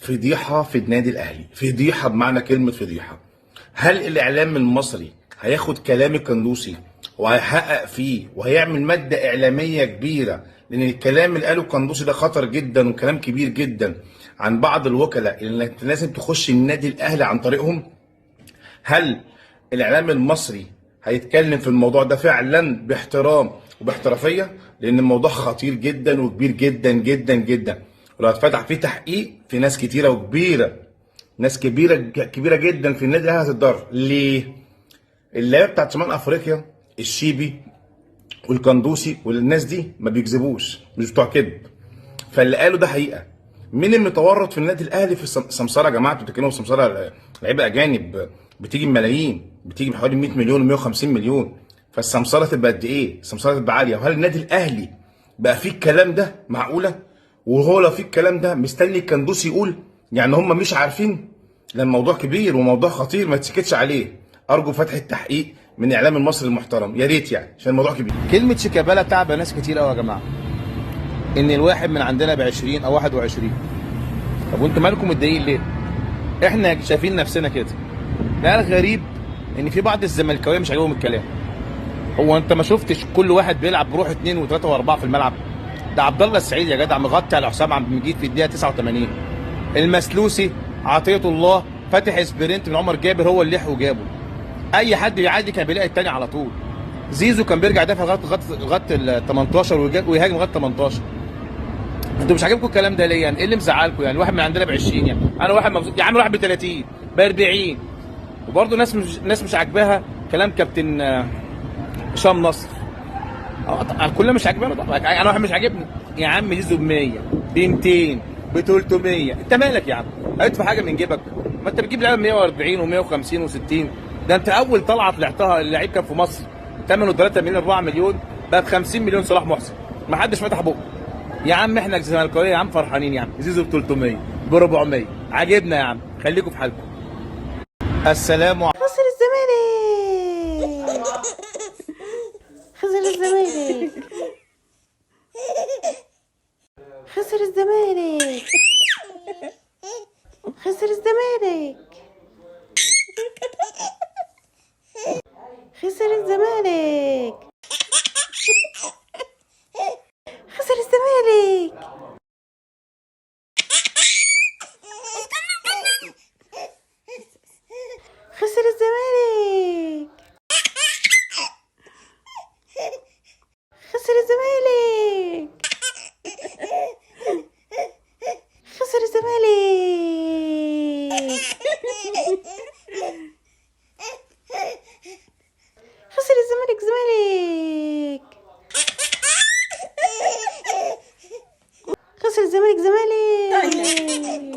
فضيحة في النادي الأهلي، فضيحة بمعنى كلمة فضيحة. هل الإعلام المصري هياخد كلام القندوسي وهيحقق فيه وهيعمل مادة إعلامية كبيرة؟ لأن الكلام اللي قاله القندوسي ده خطر جدا وكلام كبير جدا عن بعض الوكلاء اللي انت لازم تخش النادي الأهلي عن طريقهم. هل الإعلام المصري هيتكلم في الموضوع ده فعلا باحترام وباحترافية؟ لأن الموضوع خطير جدا وكبير جدا جدا جدا، ولو هتفتح فيه تحقيق في ناس كتيرة وكبيرة، ناس كبيرة جدا في النادي الاهلي هتتضرر. ليه؟ اللعيبه بتاعت شمال افريقيا، الشيبي والقندوسي والناس دي ما بيكذبوش، مش بتوع كذب. فاللي قاله ده حقيقه. مين المتورط في النادي الاهلي في السمسره يا جماعه؟ انتوا بتتكلموا في سمسره لعيبه اجانب بتيجي بملايين، بتيجي بحوالي 100 مليون و150 مليون. فالسمسره تبقى قد ايه؟ السمسره تبقى عاليه. وهل النادي الاهلي بقى فيه الكلام ده؟ معقوله؟ وهو لو فيه الكلام ده مستني القندوسي يقول؟ يعني هم مش عارفين؟ لان الموضوع كبير وموضوع خطير ما تسكتش عليه. ارجو فتح التحقيق من اعلام المصري المحترم، يا ريت يعني، عشان الموضوع كبير. كلمه شيكابالا تعب ناس كتير قوي يا جماعه. ان الواحد من عندنا ب 20 او 21. طب وانتوا مالكم متضايقين ليه؟ احنا شايفين نفسنا كده. لا، الغريب ان في بعض الزملكاويه مش عاجبهم الكلام. هو انت ما شفتش كل واحد بيلعب بروح 2 و3 و4 في الملعب؟ ده عبد الله السعيد يا جدع مغطي على حسام عبد المجيد في الدقيقه 89. المسلوسي عطيه الله فاتح سبرنت من عمر جابر، هو اللي لحقه وجابه. اي حد بيعدي كان بيلاقي التاني على طول. زيزو كان بيرجع يدافع لغايه ال 18 ويهاجم لغايه 18. انتوا مش عاجبكم الكلام ده ليه؟ يعني ايه اللي مزعلكم؟ يعني واحد من عندنا ب 20، يعني انا واحد مبسوط يا عم، واحد ب 30 ب 40. وبرضه ناس مش عاجباها كلام كابتن هشام نصر. كلنا مش عاجبانا طبعا. انا واحد مش عاجبني يا عم. زيزو ب 100 ب 200 ب 300، انت مالك يا عم؟ هتدفع حاجه من جيبك؟ ما انت بتجيب لعيبه 140 و150 و60. ده انت اول طلعه طلعتها اللعيب كان في مصر ثمنه 3 مليون 4 مليون، بقى ب 50 مليون صلاح محسن. ما حدش فتح بقه. يا عم احنا الزمالكاويه يا عم فرحانين يا عم. زيزو ب 300 ب 400 عاجبنا يا عم، خليكم في حالكم. السلام عليكم. خسر الزمالك، خسر الزمالك، خسر الزمالك، خسر الزمالك، خسر الزمالك، خسر الزمالك، خسر الزمالك، خسر الزمالك، خسر الزمالك، خسر الزمالك، زمالك، خسر الزمالك، زمالك.